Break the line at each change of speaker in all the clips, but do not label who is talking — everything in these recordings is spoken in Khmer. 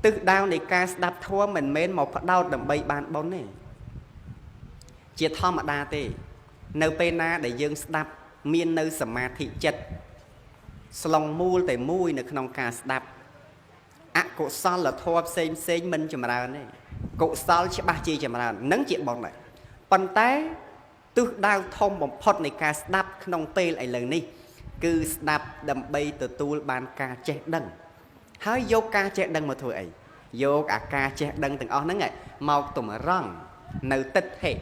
tức đau này ca đạp thua mình mến một phát đau đầm bay bàn bóng này chia thò mà đa tê nơi pena để dương đạp miên nơi sầm ma thị chất slong mua để mui nơiក្នុងការស្ដាប់អកុសលធម៌ផ្សេងផ្សេងមិនចម្រើនទេកុសលច្បាស់ជាចម្រើននឹងជាបងដែរប៉ុន្តែទិសដៅធំបំផុតនៃការស្ដាប់ក្នុងពេលឥឡូវនេះគឺស្ដាប់ដើម្បីទទួលបានការចេះដឹងហើយយកការចេះដឹងមកធ្វើអីយកអាការចេះដឹងទាំងអស់ហ្នឹងមកតម្រង់នៅទិដ្ឋិ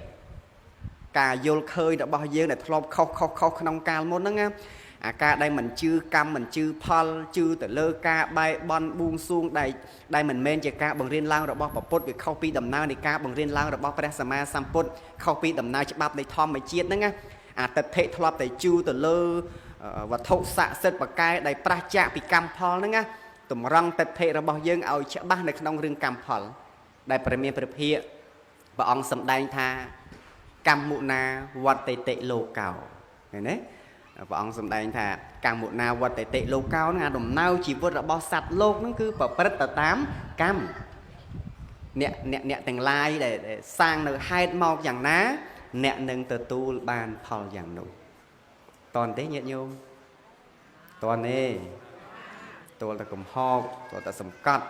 ការយល់ឃើញរបស់យើងដែលធ្លាប់ខុសក្នុងកាលមុនហ្នឹងណាអាការដែលមិនជឿកម្មមិនជឿផលជឿទៅលើការបែបន់បួងសួងដែលមិនមែនជាការបង្រៀនឡើងរបស់ព្រះពុទ្ធវាខុសពីដំណើរនៃការបង្រៀនឡើងរបស់ព្រះសម្មាសម្ពុទ្ធខុសពីដំណើរច្បាប់នៃធម្មជាតិហ្នឹងណាអាទិដ្ឋិធ្លាប់តែជឿទៅលើវត្ថុស័ក្តិសិទ្ធិបកែដែលប្រះចាកពីកម្មផលហ្នឹងណាតម្រង់ទិដ្ឋិរបស់យើងឲ្យច្បាស់នៅក្នុងរឿងកម្មផលដែលព្រះមានព្រះភិក្ខព្រះអង្គសម្ដែងថាកម្មមុណាវត្តតិលោកោឃើញទេព្រះអង្គសម្ដែងថាកម្មមុណាវត្តតិលោកោហ្នឹងអាដំណើរជីវិតរបស់សត្វលោកហ្នឹងគឺប្រព្រឹត្តទៅតាមកម្មអ្នកទាំងឡាយដែលសាងនៅហេតុមកយ៉ាងណាអ្នកនឹងទទួលបានផលយ៉ាងនោះតន់ទេញាតិញោមតន់ទេទល់តែកំហកទល់តែសង្កត់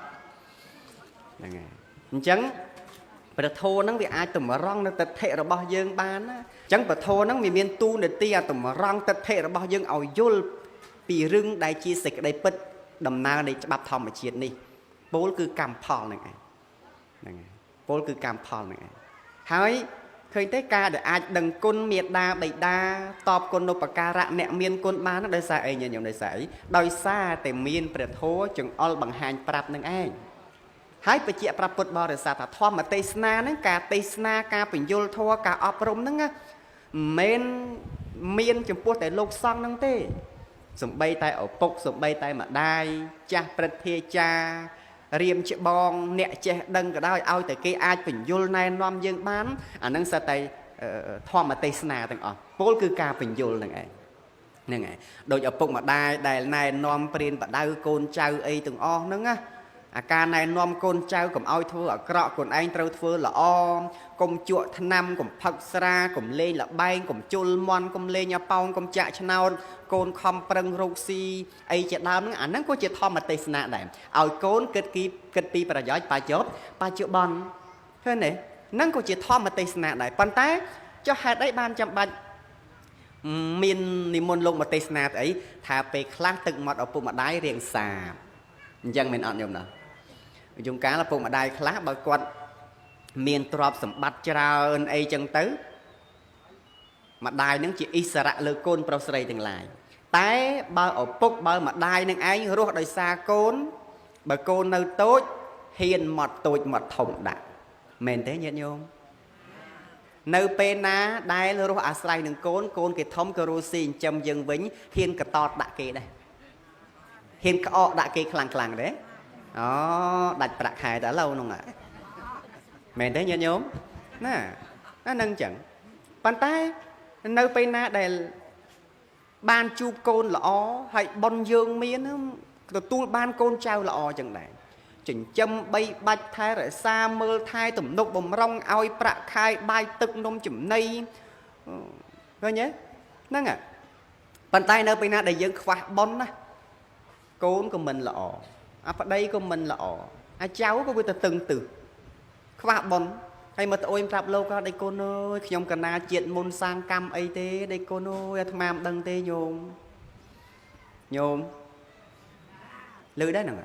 ហ្នឹងហើយអញ្ចឹងព្រះធម៌ហ្នឹងវាអាចតម្រង់នៅទិដ្ឋិរបស់យើងបានណាអញ្ចឹងព្រះធម៌ហ្នឹងវាមានទូនាទីអាតម្រង់ទិដ្ឋិរបស់យើងឲ្យយល់ពីរឿងដែលជាសេចក្តីពិតដំណើរនៃច្បាប់ធម្មជាតិនេះពោលគឺកម្មផលហ្នឹងឯងហ្នឹងហើយពោលគឺកម្មផលហ្នឹងឯងហើយឃើញទេការដែលអាចដឹងគុណមេត្តាបិតាតបគុណឧបការៈអ្នកមានគុណបានហ្នឹងដោយសារអីញញោមដោយសារអីដោយសារតែមានព្រះធម៌ចង្អុលបង្ហាញប្រាប់នឹងឯងហើយបញ្ជាក់ប្រាប់ពុទ្ធបរិស័ទថាធម្មទេសនាហ្នឹងការទេសនាការបញ្យលធម៌ការអប់រំហ្នឹងមិនមែនមានចំពោះតែលោកសង្ឃហ្នឹងទេសំបីតែឪពុកសំបីតែម្ដាយចាស់ព្រឹទ្ធាចារ្យរៀមច្បងអ្នកចេះដឹងក៏ដោយឲ្យតែគេអាចបញ្យលណែនាំយើងបានអាហ្នឹងសិតតែធម្មទេសនាទាំងអស់ពោលគឺការបញ្យលហ្នឹងឯងហ្នឹងហើយដូចឪពុកម្ដាយដែលណែនាំព្រានបដៅកូនចៅអីទាំងអស់ហ្នឹងណាអាការណែនាំកូនចៅកុំឲ្យធ្វើអាក្រក់ខ្លួនឯងត្រូវធ្វើល្អកុំជក់ថ្នាំកុំផឹកស្រាកុំលេងលបែងកុំជុលមន់កុំលេងអាប៉ោនកុំចាក់ឆ្នោតកូនខំប្រឹងរកស៊ីអីជាដើមហ្នឹងអាហ្នឹងក៏ជាធម្មទេសនាដែរឲ្យកូនគិតពីប្រយោជន៍បច្ចុប្បន្នឃើញទេហ្នឹងក៏ជាធម្មទេសនាដែរប៉ុន្តែចុះហេតុអីបានចាំបាច់មាននិមន្តលោកមកទេសនាទៅអីថាពេលខ្លះទឹកមាត់ឪពុកម្ដាយរៀងសាបអញ្ចឹងមិនអត់ញោមណាយំកាលឪពុកម្ដាយខ្លះបើគាត់មានទ្រព្យសម្បត្តិច្រើនអីចឹងទៅម្ដាយនឹងជាអិសរៈលើកូនប្រុសស្រីទាំងឡាយតែបើឪពុកបើម្ដាយនឹងឯងរស់ដោយសារកូនបើកូននៅតូចហ៊ានមាត់តូចមាត់ធំដាក់មែនទេញាតិញោមនៅពេលណាដែលរស់អាស្រ័យនឹងកូនគេធំក៏រស់ស៊ីចិញ្ចឹមយើងវិញហ៊ានកតតដាក់គេដែរហ៊ានក្អកដាក់គេខ្លាំងទេអូដាច់ប្រាក់ខែតែឥឡូវហ្នឹងមែនទេញាតិញោមណាហ្នឹងចឹងប៉ុន្តែនៅពេលណាដែលបានជួបកូនល្អហើយប៉ុនយើងមានទទួលបានកូនចៅល្អចឹងដែរចិញ្ចឹមបីបាច់ថែរក្សាមើលថែទំនុកបំរុងឲ្យប្រាក់ខែបាយទឹកនំចំណីឃើញទេហ្នឹងប៉ុន្តែនៅពេលណាដែលយើងខ្វះប៉ុនណាកូនក៏មិនល្អអាប្តីក៏មិនល្អអាចៅក៏វាទៅតឹងទឹះខ្វះប៉ុនហើយមកត្អូញប្រាប់លោកក៏ដេកកូនអើយខ្ញុំកណាជាតិមុនសាងកម្មអីទេដេកកូនអើយអាត្មាមិនដឹងទេញោមលឺដែរហ្នឹង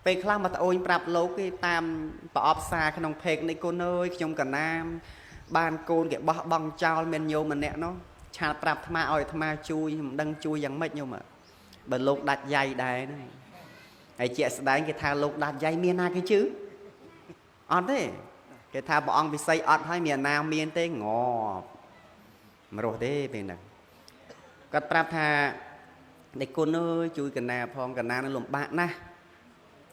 ពេលខ្លះមកត្អូញប្រាប់លោកគេតាមប្រអប់សារក្នុងเพจនៃកូនអើយខ្ញុំកណាបានកូនគេបោះបង់ចោលមានញោមម្នាក់នោះឆាតប្រាប់អាត្មាឲ្យអាត្មាជួយមិនដឹងជួយយ៉ាងម៉េចញោមបើលោកដាច់យ៉ៃដែរហ្នឹងហើយជាក់ស្ដែងគេថាលោកដាច់យ៉ៃមានណាគេជឿអត់ទេគេថាព្រះអង្គវិស័យអត់ហើយមានណាមានទេងប់មករស់ទេពេលហ្នឹងគាត់ប្រាប់ថាដេកគុណអើយជួយកណាផងកណានឹងលំបាកណាស់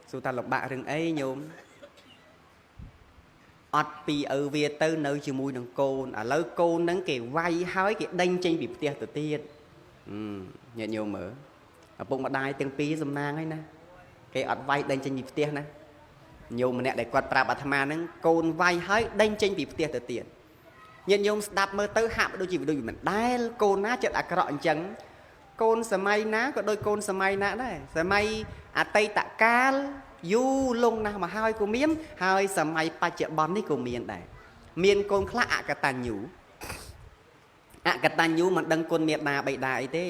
សួរថាលំបាករឿងអីញោមអត់ពីឪវាទៅនៅជាមួយនឹងកូនឥឡូវកូនហ្នឹងគេវាយហើយគេដេញចេញពីផ្ទះទៅទៀតញាតិញោមមើលឪពុកម្ដាយទាំងពីរសំណាងហើយណា គេអត់វាយដេញចេញពីផ្ទះណាញោមម្នាក់ដែលគាត់ប្រាប់អាត្មាហ្នឹងកូនវាយហើយដេញចេញពីផ្ទះទៅទៀតញាតិញោមស្ដាប់មើលទៅហាក់ដូចជាមិនដែលកូនណាចិត្តអាក្រក់អញ្ចឹងកូនសម័យណាក៏ដូចកូនសម័យណាដែរសម័យអតីតកាលយូរលង់ណាស់មកហើយក៏មានហើយសម័យបច្ចុប្បន្ននេះក៏មានដែរមានកូនខ្លះអកតញ្ញូមិនដឹងគុណមេត្តាបិតាអីទេ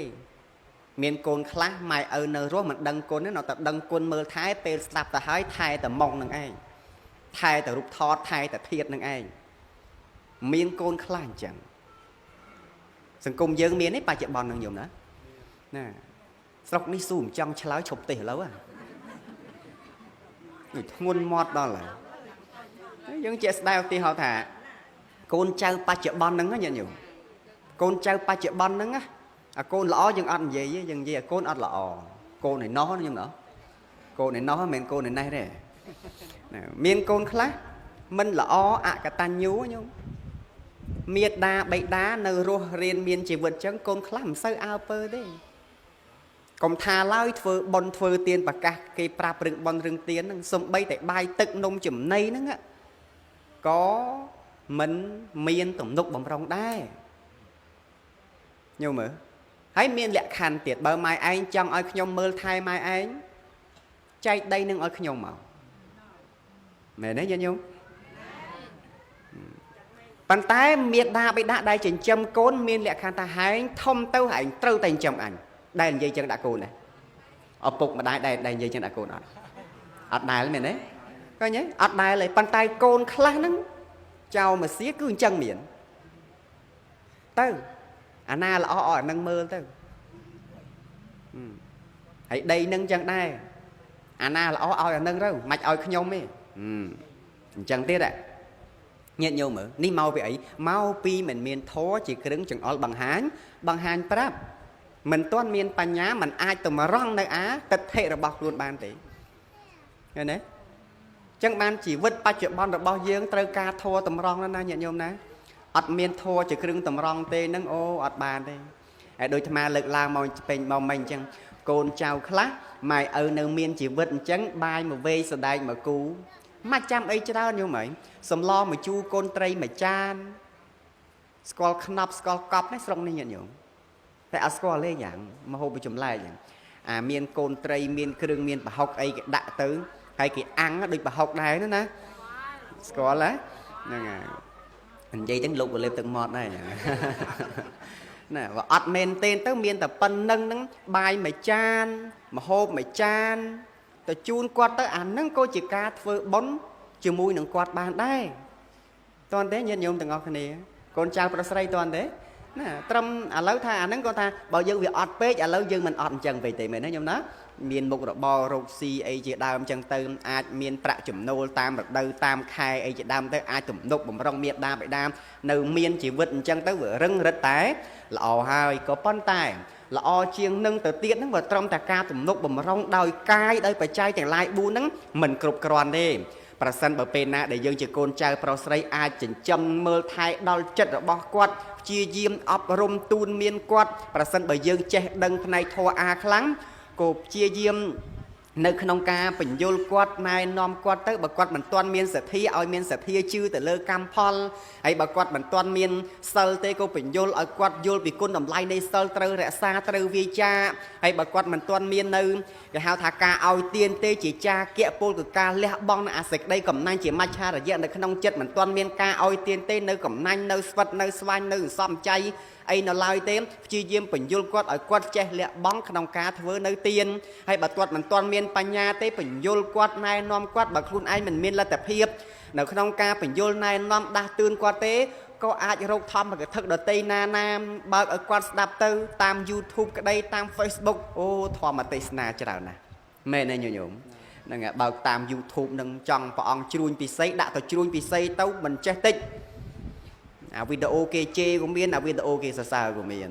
មានកូនខ្លះម៉ែឪនៅរស់មិនដឹងគុណទេនៅតែដឹងគុណមើលថែពេលស្ដាប់ទៅហើយថែតែម៉ងនឹងឯងថែតែរូបថតថែតែធាតនឹងឯងមានកូនខ្លះអញ្ចឹងសង្គមយើងមានទេបច្ចុប្បន្ននឹងញោមណាស្រុកនេះស៊ូមិនចង់ឆ្លើយឈប់ទេឥឡូវធ្ងន់មាត់ដល់ហើយយើងជាស្ដាយឧទាហរណ៍ថាកូនចៅបច្ចុប្បន្នហ្នឹងញាតិញោមកូនចៅបច្ចុប្បន្នហ្នឹងអាកូនល្អយើងអត់និយាយទេយើងនិយាយអាកូនអត់ល្អកូនឯណោះញោមណោះកូនឯណោះមិនមែនកូនឯណេះទេមានកូនខ្លះមិនល្អអកតញ្ញូញោមមេត្តាបិតានៅរស់រៀនមានជីវិតចឹងកូនខ្លះមិនសូវអើពើទេកុំថាឡើយធ្វើបុណ្យធ្វើទានប្រកាសគេប្រាប់រឿងបុណ្យរឿងទានហ្នឹងសំបីតែបាយទឹកនំចំណីហ្នឹងក៏មិនមានទំនុកបំរុងដែរញោមមើលហើយមានលក្ខខណ្ឌទៀតបើម៉ែឯងចង់ឲ្យខ្ញុំមើលថែម៉ែឯងចែកដីនឹងឲ្យខ្ញុំមកមែនទេញោមប៉ុន្តែមេត្តាបិតាដែលចិញ្ចឹមកូនមានលក្ខខណ្ឌថាហែងធំទៅហែងត្រូវតែចិញ្ចឹមអញដែលនិយាយចឹងដាក់កូនដែរឪពុកម្ដាយដែលនិយាយចឹងដាក់កូនអត់ដែលមែនទេឃើញទេអត់ដែលទេប៉ុន្តែកូនខ្លះហ្នឹងចៅមកសៀគឺអញ្ចឹងមានទៅអាណាល្អឲ្យអានឹងមើលទៅហើយដីនឹងចឹងដែរអាណាល្អឲ្យអានឹងទៅមិនឲ្យខ្ញុំទេអញ្ចឹងទៀតញាតិញោមមើលនេះមកពីអីមកពីមិនមានធម៌ជាគ្រឿងចង្អុលបង្ហាញប្រាប់មិនទាន់មានបញ្ញាមិនអាចតម្រង់នៅទិដ្ឋិរបស់ខ្លួនបានទេឃើញទេចឹងបានជីវិតបច្ចុប្បន្នរបស់យើងត្រូវការធម៌តម្រង់ណាញាតិញោមណាអត់មានធម៌ជាគ្រឿងតម្រង់ទេនឹងអូអត់បានទេហើយដូចអាលើកឡើងមកពេញមកមិញអញ្ចឹងកូនចៅខ្លះម៉ែឪនៅមានជីវិតអញ្ចឹងបាយមួយវេសដែកមួយគូមិនចាំអីច្រើនញោមហីសំឡមួយជូរកូនត្រីមួយចានស្គាល់ខ្នប់ស្គាល់កប់នេះស្រុកនេះញាតិញោមតែអត់ស្គាល់ទេយ៉ាងមហូបចម្លែកយ៉ាងមានកូនត្រីមានគ្រឿងមានប្រហុកអីគេដាក់ទៅហើយគេអាំងដូចប្រហុកដែរណាស្គាល់ហ្នឹងហើយនិយាយទាំងលោកក៏លេបទឹកមាត់ដែរណាបើអត់មែនទេទៅមានតែប៉ុណ្្នឹងហ្នឹងបាយមួយចានមហូបមួយចានទៅជូនគាត់ទៅអាហ្នឹងក៏ជាការធ្វើបុណ្យជាមួយនឹងគាត់បានដែរតើទេញាតិញោមទាំងអស់គ្នាកូនចៅប្រុសស្រីតើទេណាត្រឹមឥឡូវថាអាហ្នឹងគាត់ថាបើយើងវាអត់ពេកឥឡូវយើងមិនអត់អញ្ចឹងពេកទេមែនទេញោមណាមានមុខរបររកស៊ីអីជាដើមអញ្ចឹងទៅអាចមានប្រាក់ចំណូលតាមរដូវតាមខែអីជាដើមទៅអាចទំនុកបំរុងមេត្តាបិតានៅមានជីវិតអញ្ចឹងទៅវារឹងរិតតែល្អហើយក៏ប៉ុន្តែល្អជាងនឹងទៅទៀតហ្នឹងវាត្រឹមតែការទំនុកបំរុងដោយកាយដោយបច្ច័យទាំងឡាយ4ហ្នឹងមិនគ្រប់គ្រាន់ទេប្រសិនបើពេលណាដែលយើងជាកូនចៅប្រុសស្រីអាចចិញ្ចឹមមើលថែដល់ចិត្តរបស់គាត់ព្យាយាមអប់រំទូនមានគាត់ប្រសិនបើយើងចេះដឹងផ្នែកធម៌ខ្លាំងក៏ព្យាយាមនៅក្នុងការបញ្យលគាត់ណែនាំគាត់ទៅបើគាត់មិនទាន់មានសទ្ធាឲ្យមានសទ្ធាជឿទៅលើកម្មផលហើយបើគាត់មិនទាន់មានសិលទេក៏បញ្យលឲ្យគាត់យល់ពីគុណតម្លៃនៃសិលត្រូវរក្សាត្រូវវាចាហើយបើគាត់មិនទាន់មាននៅគេហៅថាការឲ្យទានទេជាចាគៈពលគឺការលះបង់នៅអាសេចក្តីកំណាញ់ជាមច្ឆារយៈនៅក្នុងចិត្តមិនទាន់មានការឲ្យទានទេនៅកំណាញ់នៅស្វិតនៅស្វាញ់នៅសំចៃអីនៅឡើយទេព្យាយាមបញ្យលគាត់ឲ្យគាត់ចេះលះបង់ក្នុងការធ្វើនៅទានហើយបើគាត់មិនទាន់មានបញ្ញាទេបញ្យលគាត់ណែនាំគាត់បើខ្លួនឯងមិនមានលទ្ធភាពនៅក្នុងការបញ្យលណែនាំដាស់តឿនគាត់ទេក៏អាចរកធម្មកថាដតីណាបើកឲ្យគាត់ស្ដាប់ទៅតាម YouTube ក្តីតាម Facebook អូធម្មទេសនាច្រើនណាស់មែនទេញញោមហ្នឹងហើយបើកតាម YouTube នឹងចង់ព្រះអង្គជ្រួញពិសីដាក់ទៅជ្រួញពិសីទៅមិនចេះតិចអាវីដេអូគេជេរក៏មានអាវីដេអូគេសរសើរក៏មាន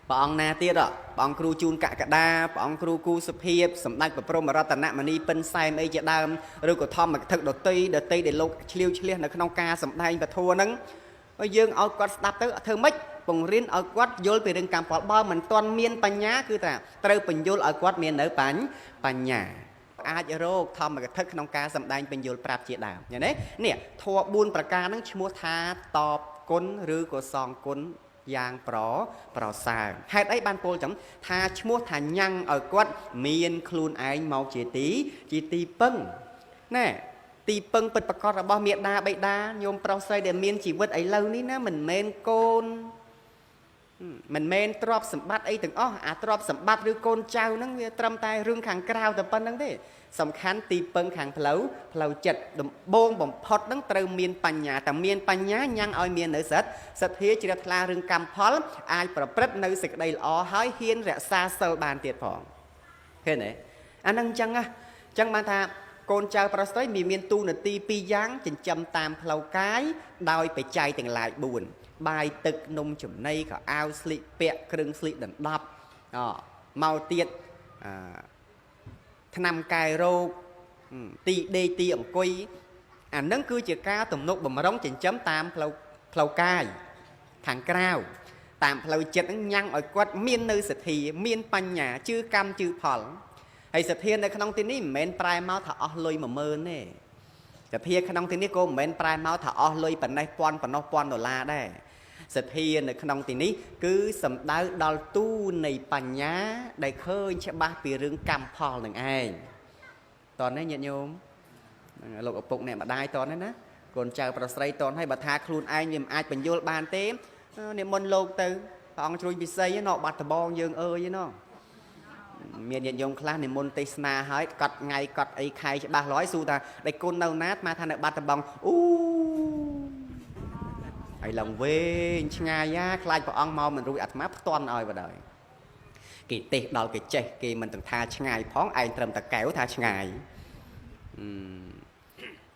ព្រះអង្គណាទៀតព្រះអង្គគ្រូជូនកកដាព្រះអង្គគ្រូគូសុភាពសម្ដេចព្រះព្រហ្មរតនមនីពិនសែនអីជាដើមឬក៏ធម្មកថាដតីដែលលោកឆ្លៀវឆ្លៀសនៅក្នុងការសម្ដែងពធហ្នឹងហើយយើងឲ្យគាត់ស្ដាប់ទៅធ្វើម៉េច ពង្រៀនឲ្យគាត់យល់ពីរឿងកម្មផលបើមិនទាន់មានបញ្ញាគឺថាត្រូវបញ្យល់ឲ្យគាត់មាននៅបញ្ញាអាចរកធម្មកថាក្នុងការសម្ដែងបញ្យល់ប្រាប់ជាដើមឃើញទេនេះធម៌4ប្រការហ្នឹងឈ្មោះថាតបគុណឬក៏សងគុណយ៉ាងប្រសើរហេតុអីបានពោលចឹងថាឈ្មោះថាញ៉ាំងឲ្យគាត់មានខ្លួនឯងមកជាទីពឹងណែទីពឹងពិតប្រាកដរបស់មាតាបិតាញោមប្រុសស្រីដែលមានជីវិតឥឡូវនេះណាមិនមែនកូនមិនមែនទ្រព្យសម្បត្តិអីទាំងអស់អាទ្រព្យសម្បត្តិឬកូនចៅហ្នឹងវាត្រឹមតែរឿងខាងក្រៅតែប៉ុណ្្នឹងទេសំខាន់ទីពឹងខាងផ្លូវចិត្តដំបូងបំផុតហ្នឹងត្រូវមានបញ្ញាតែមានបញ្ញាញ៉ាំងឲ្យមាននៅសទ្ធាជ្រះថ្លារឿងកម្មផលអាចប្រព្រឹត្តនៅសេចក្តីល្អហើយហ៊ានរក្សាសិលបានទៀតផងឃើញទេអាហ្នឹងអញ្ចឹងបានថាកូនចៅប្រុសស្រីមានទូនាទី2យ៉ាងចិញ្ចឹមតាមផ្លូវកាយដោយបច្ច័យទាំងឡាយ4បាយទឹកនំចំណីខោអាវស្លៀកពាក់គ្រឿងស្លៀកដណ្ដប់មកទៀតថ្នាំកែរោគទីដេកទីអង្គុយអានឹងគឺជាការទំនុកបំរុងចិញ្ចឹមតាមផ្លូវកាយខាងក្រៅតាមផ្លូវចិត្តហ្នឹងញ៉ាំងឲ្យគាត់មាននៅសទ្ធាមានបញ្ញាជឿកម្មជឿផលហើយសទ្ធានៅក្នុងទីនេះមិនមែនប្រែមកថាអស់លុយ10000ទេសទ្ធាក្នុងទីនេះក៏មិនមែនប្រែមកថាអស់លុយប៉ុណ្ណេះប៉ុណ្ណោះ$1000ដែរសទ្ធានៅក្នុងទីនេះគឺសំដៅដល់ទូនៃបញ្ញាដែលឃើញច្បាស់ពីរឿងកម្មផលនឹងឯងតោះនេះញាតិញោមលោកឪពុកអ្នកម្ដាយតោះនេះណាកូនចៅប្រុសស្រីតោះហើយបើថាខ្លួនឯងវាមិនអាចបញ្យល់បានទេនិមន្តលោកទៅព្រះអង្គជ្រួញពិសីណោះបាត់ដបងយើងអើយណោះមានញាតិញោមខ្លះនិមន្តទេសនាហើយកត់ថ្ងៃកត់អីខែច្បាស់ហើយស៊ូថាដៃគុណនៅណាតមកថានៅបាត់ដបងអូហើយឡើងវែងឆ្ងាយខ្លាចព្រះអង្គមកមិនរួចអាត្មាផ្ទាន់ឲ្យបដ ாய் គេទេសដល់គេចេះគេមិនទាំងថាឆ្ងាយផងឯងត្រឹមតែកែវថាឆ្ងាយ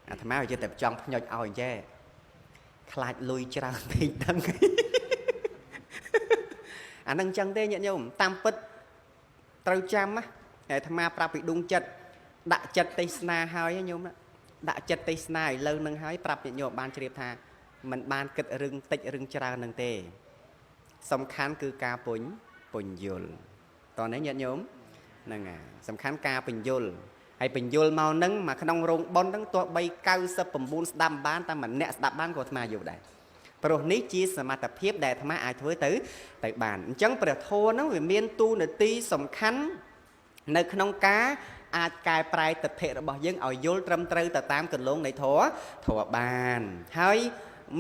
អាត្មាវាតែចង់ភ្ញុចឲ្យចេះខ្លាចលុយច្រើនពេកដឹងអានឹងចឹងទេញាតិញោមតាមពិតត្រូវចាំណាអាត្មាប្រាប់ពីដួងចិត្តដាក់ចិត្តទេសនាហើយញោមដាក់ចិត្តទេសនាឥឡូវនឹងហើយប្រាប់ញាតិញោមបានជ្រាបថាមិនបានគិតរឿងតិចរឿងច្រើននឹងទេសំខាន់គឺការពញ្យល់តោះនេះញាតិញោមហ្នឹងហើយសំខាន់ការពញ្យល់ហើយពញ្យល់មកហ្នឹងមកក្នុងរោងប៉ុនហ្នឹងទោះបី99ស្ដាប់បានតែម្នាក់ស្ដាប់បានក៏អាត្មាយល់ដែរព្រោះនេះជាសមត្ថភាពដែលអាត្មាអាចធ្វើទៅបានអញ្ចឹងព្រះធម៌ហ្នឹងវាមានទូនាទីសំខាន់នៅក្នុងការអាចកែប្រែទិដ្ឋិរបស់យើងឲ្យយល់ត្រឹមត្រូវទៅតាមគន្លងនៃធម៌បានហើយ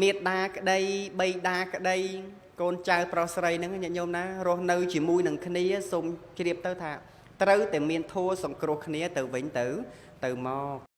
មេត្តាក្តីបិតាក្តីកូនចៅប្រុសស្រីហ្នឹងញាតិញោមណារស់នៅជាមួយនឹងគ្នាសូមជ្រាបទៅថាត្រូវតែមានធម៌សង្គ្រោះគ្នាទៅវិញទៅមក